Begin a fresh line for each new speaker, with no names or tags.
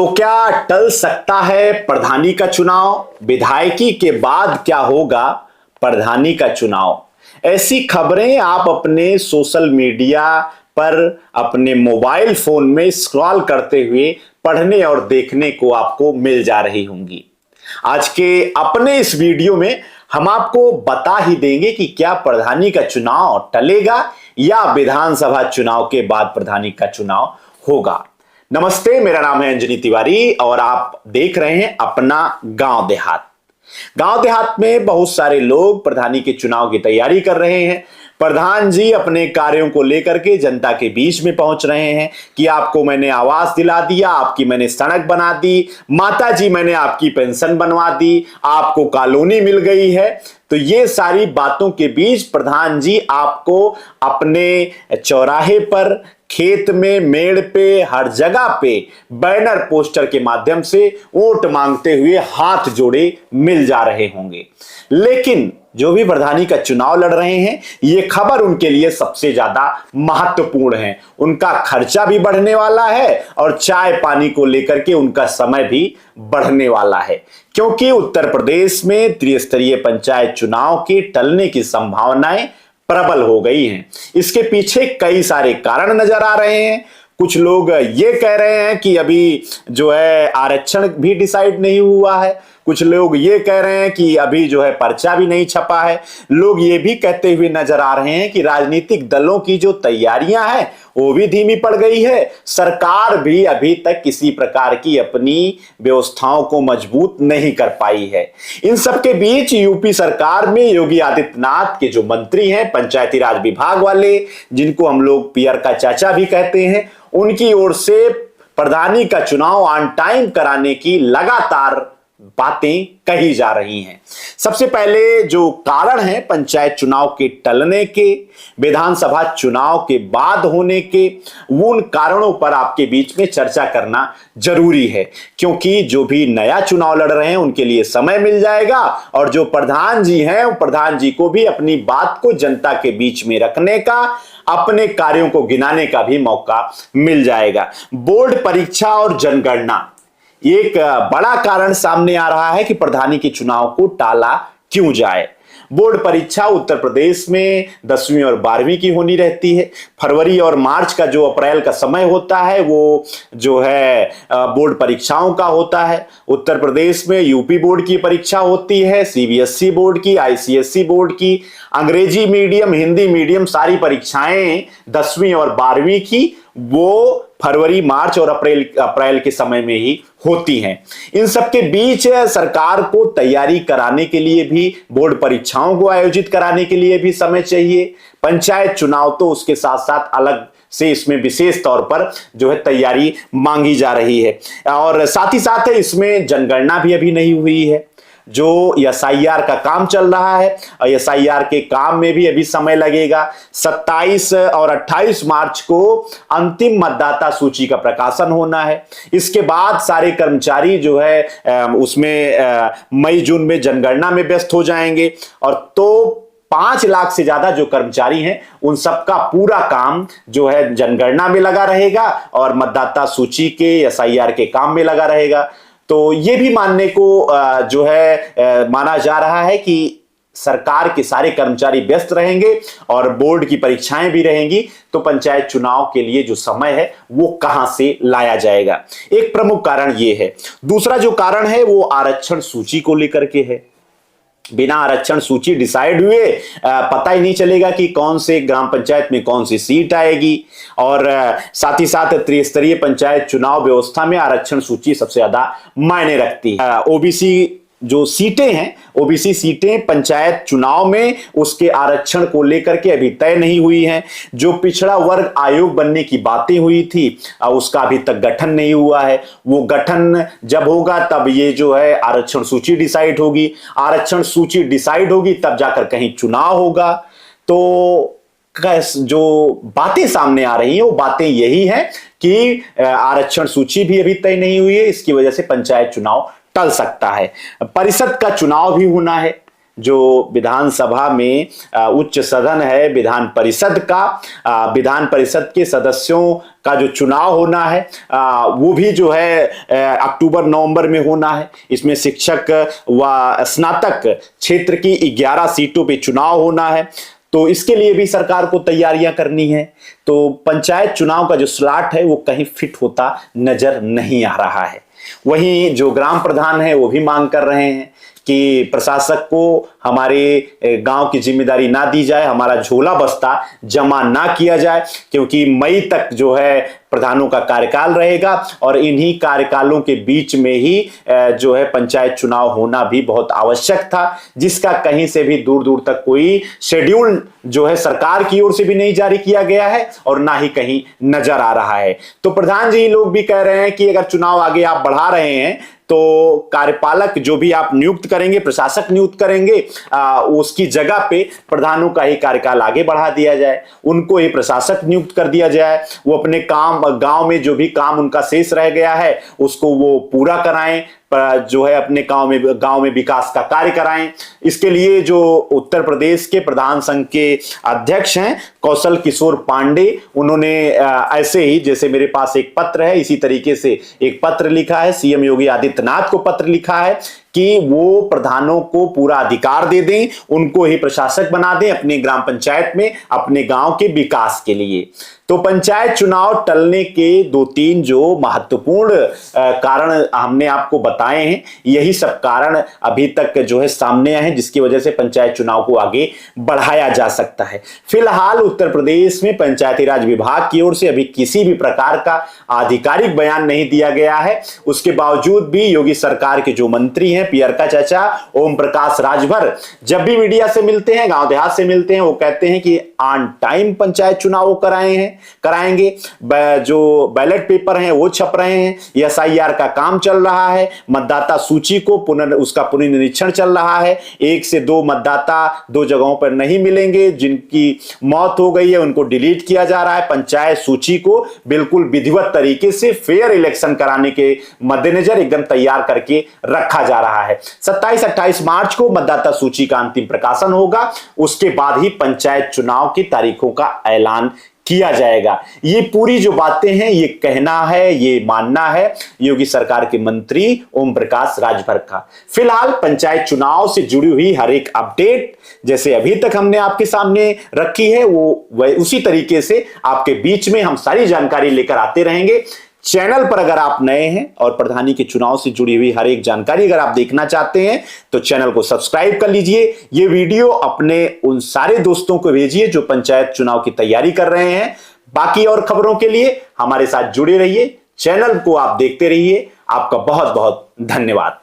तो क्या टल सकता है प्रधानी का चुनाव? विधायकी के बाद क्या होगा प्रधानी का चुनाव? ऐसी खबरें आप अपने सोशल मीडिया पर अपने मोबाइल फोन में स्क्रॉल करते हुए पढ़ने और देखने को आपको मिल जा रही होंगी। आज के अपने इस वीडियो में हम आपको बता ही देंगे कि क्या प्रधानी का चुनाव टलेगा या विधानसभा चुनाव के बाद प्रधानी का चुनाव होगा। नमस्ते, मेरा नाम है अंजनी तिवारी और आप देख रहे हैं अपना गांव देहात। गांव देहात में बहुत सारे लोग प्रधानी के चुनाव की तैयारी कर रहे हैं। प्रधान जी अपने कार्यों को लेकर के जनता के बीच में पहुंच रहे हैं कि आपको मैंने आवास दिला दिया, आपकी मैंने सड़क बना दी, माता जी मैंने आपकी पेंशन बनवा दी, आपको कॉलोनी मिल गई है। तो ये सारी बातों के बीच प्रधान जी आपको अपने चौराहे पर, खेत में, मेड़ पे, हर जगह पे बैनर पोस्टर के माध्यम से वोट मांगते हुए हाथ जोड़े मिल जा रहे होंगे। लेकिन जो भी प्रधानी का चुनाव लड़ रहे हैं, ये खबर उनके लिए सबसे ज्यादा महत्वपूर्ण है। उनका खर्चा भी बढ़ने वाला है और चाय पानी को लेकर के उनका समय भी बढ़ने वाला है, क्योंकि उत्तर प्रदेश में त्रिस्तरीय पंचायत चुनाव के टलने की संभावनाएं प्रबल हो गई हैं। इसके पीछे कई सारे कारण नजर आ रहे हैं। कुछ लोग ये कह रहे हैं कि अभी जो है आरक्षण भी डिसाइड नहीं हुआ है। कुछ लोग ये कह रहे हैं कि अभी जो है पर्चा भी नहीं छपा है। लोग ये भी कहते हुए नजर आ रहे हैं कि राजनीतिक दलों की जो तैयारियां हैं वो भी धीमी पड़ गई है। सरकार भी अभी तक किसी प्रकार की अपनी व्यवस्थाओं को मजबूत नहीं कर पाई है। इन सबके बीच यूपी सरकार में योगी आदित्यनाथ के जो मंत्री हैं, पंचायती राज विभाग वाले, जिनको हम लोग पीयर का चाचा भी कहते हैं, उनकी ओर से प्रधानी का चुनाव ऑन टाइम कराने की लगातार बातें कही जा रही हैं। सबसे पहले जो कारण है पंचायत चुनाव के टलने के, विधानसभा चुनाव के बाद होने के, उन कारणों पर आपके बीच में चर्चा करना जरूरी है, क्योंकि जो भी नया चुनाव लड़ रहे हैं उनके लिए समय मिल जाएगा और जो प्रधान जी हैं, प्रधान जी को भी अपनी बात को जनता के बीच में रखने का, अपने कार्यों को गिनाने का भी मौका मिल जाएगा। बोर्ड परीक्षा और जनगणना एक बड़ा कारण सामने आ रहा है कि प्रधानी के चुनाव को टाला क्यों जाए। बोर्ड परीक्षा उत्तर प्रदेश में 10वीं और 12वीं की होनी रहती है। फरवरी और मार्च का जो अप्रैल का समय होता है वो जो है बोर्ड परीक्षाओं का होता है। उत्तर प्रदेश में यूपी बोर्ड की परीक्षा होती है, सीबीएसई बोर्ड की, आईसीएसई बोर्ड की, अंग्रेजी मीडियम, हिंदी मीडियम, सारी परीक्षाएं 10वीं और 12वीं की वो फरवरी, मार्च और अप्रैल के समय में ही होती हैं। इन सबके बीच सरकार को तैयारी कराने के लिए भी, बोर्ड परीक्षाओं को आयोजित कराने के लिए भी समय चाहिए। पंचायत चुनाव तो उसके साथ साथ अलग से इसमें विशेष तौर पर जो है तैयारी मांगी जा रही है और साथ ही साथ इसमें जनगणना भी अभी नहीं हुई है। जो एसआईआर का काम चल रहा है और एसआईआर के काम में भी अभी समय लगेगा। 27 और 28 मार्च को अंतिम मतदाता सूची का प्रकाशन होना है। इसके बाद सारे कर्मचारी जो है उसमें मई जून में जनगणना में व्यस्त हो जाएंगे और तो 5 लाख से ज्यादा जो कर्मचारी हैं उन सबका पूरा काम जो है जनगणना में लगा रहेगा और मतदाता सूची के, एसआईआर के काम में लगा रहेगा। तो ये भी मानने को जो है माना जा रहा है कि सरकार के सारे कर्मचारी व्यस्त रहेंगे और बोर्ड की परीक्षाएं भी रहेंगी, तो पंचायत चुनाव के लिए जो समय है वो कहां से लाया जाएगा। एक प्रमुख कारण ये है। दूसरा जो कारण है वो आरक्षण सूची को लेकर के है। बिना आरक्षण सूची डिसाइड हुए पता ही नहीं चलेगा कि कौन से ग्राम पंचायत में कौन सी सीट आएगी और साथ ही साथ त्रिस्तरीय पंचायत चुनाव व्यवस्था में आरक्षण सूची सबसे ज्यादा मायने रखती है। ओबीसी जो सीटें हैं, ओबीसी सीटें पंचायत चुनाव में उसके आरक्षण को लेकर के अभी तय नहीं हुई हैं। जो पिछड़ा वर्ग आयोग बनने की बातें हुई थी उसका अभी तक गठन नहीं हुआ है। वो गठन जब होगा तब ये जो है आरक्षण सूची डिसाइड होगी। आरक्षण सूची डिसाइड होगी तब जाकर कहीं चुनाव होगा। तो जो बातें सामने आ रही हैं वो बातें यही हैं कि आरक्षण सूची भी अभी तय नहीं हुई है। इसकी वजह से पंचायत चुनाव टल सकता है। परिषद का चुनाव भी होना है। जो विधानसभा में उच्च सदन है विधान परिषद का, विधान परिषद के सदस्यों का जो चुनाव होना है वो भी जो है अक्टूबर नवंबर में होना है। इसमें शिक्षक व स्नातक क्षेत्र की 11 सीटों पे चुनाव होना है, तो इसके लिए भी सरकार को तैयारियां करनी है। तो पंचायत चुनाव का जो स्लॉट है वो कहीं फिट होता नजर नहीं आ रहा है। वहीं जो ग्राम प्रधान है वो भी मांग कर रहे हैं कि प्रशासक को हमारे गांव की जिम्मेदारी ना दी जाए, हमारा झोला बस्ता जमा ना किया जाए, क्योंकि मई तक जो है प्रधानों का कार्यकाल रहेगा और इन्हीं कार्यकालों के बीच में ही जो है पंचायत चुनाव होना भी बहुत आवश्यक था, जिसका कहीं से भी दूर दूर तक कोई शेड्यूल जो है सरकार की ओर से भी नहीं जारी किया गया है और ना ही कहीं नजर आ रहा है। तो प्रधान जी लोग भी कह रहे हैं कि अगर चुनाव आगे आप बढ़ा रहे हैं तो कार्यपालक जो भी आप नियुक्त करेंगे, प्रशासक नियुक्त करेंगे, उसकी जगह पे प्रधानों का ही कार्यकाल आगे बढ़ा दिया जाए, उनको ही प्रशासक नियुक्त कर दिया जाए। वो अपने काम गांव में जो भी काम उनका शेष रह गया है उसको वो पूरा कराएं, जो है अपने गांव में विकास का कार्य कराएं। इसके लिए जो उत्तर प्रदेश के प्रधान संघ के अध्यक्ष हैं कौशल किशोर पांडे, उन्होंने ऐसे ही जैसे मेरे पास एक पत्र है इसी तरीके से एक पत्र लिखा है, सीएम योगी आदित्यनाथ को पत्र लिखा है कि वो प्रधानों को पूरा अधिकार दे दें, उनको ही प्रशासक बना दें अपने ग्राम पंचायत में अपने गांव के विकास के लिए। तो पंचायत चुनाव टलने के 2-3 जो महत्वपूर्ण कारण हमने आपको बताए हैं, यही सब कारण अभी तक जो है सामने आए हैं जिसकी वजह से पंचायत चुनाव को आगे बढ़ाया जा सकता है। फिलहाल उत्तर प्रदेश में पंचायती राज विभाग की ओर से अभी किसी भी प्रकार का आधिकारिक बयान नहीं दिया गया है। उसके बावजूद भी योगी सरकार के जो मंत्री हैं पियरका चाचा ओम प्रकाश राजभर जब भी मीडिया से मिलते हैं, गांव देहात से मिलते हैं, वो कहते हैं कि ऑन टाइम पंचायत चुनाव कराएंगे, जो बैलेट पेपर हैं वो छप रहे हैं, एसआईआर का काम चल रहा है, मतदाता सूची को उसका पुनर्निरीक्षण चल रहा है। 1 से 2 मतदाता 2 जगहों पर नहीं मिलेंगे, जिनकी मौत हो गई है उनको डिलीट किया जा रहा है। पंचायत सूची को बिल्कुल विधिवत तरीके से फेयर इलेक्शन कराने के मद्देनजर एकदम तैयार करके रखा जा रहा है। 27-28 मार्च को मतदाता सूची का अंतिम प्रकाशन होगा, उसके बाद ही पंचायत चुनाव की तारीखों का ऐलान किया जाएगा। ये पूरी जो बातें हैं ये कहना है, ये मानना है योगी सरकार के मंत्री ओम प्रकाश राजभर का। फिलहाल पंचायत चुनाव से जुड़ी हुई हर एक अपडेट जैसे अभी तक हमने आपके सामने रखी है वो उसी तरीके से आपके बीच में हम सारी जानकारी लेकर आते रहेंगे। चैनल पर अगर आप नए हैं और प्रधानी के चुनाव से जुड़ी हुई हर एक जानकारी अगर आप देखना चाहते हैं तो चैनल को सब्सक्राइब कर लीजिए। ये वीडियो अपने उन सारे दोस्तों को भेजिए जो पंचायत चुनाव की तैयारी कर रहे हैं। बाकी और खबरों के लिए हमारे साथ जुड़े रहिए, चैनल को आप देखते रहिए। आपका बहुत बहुत धन्यवाद।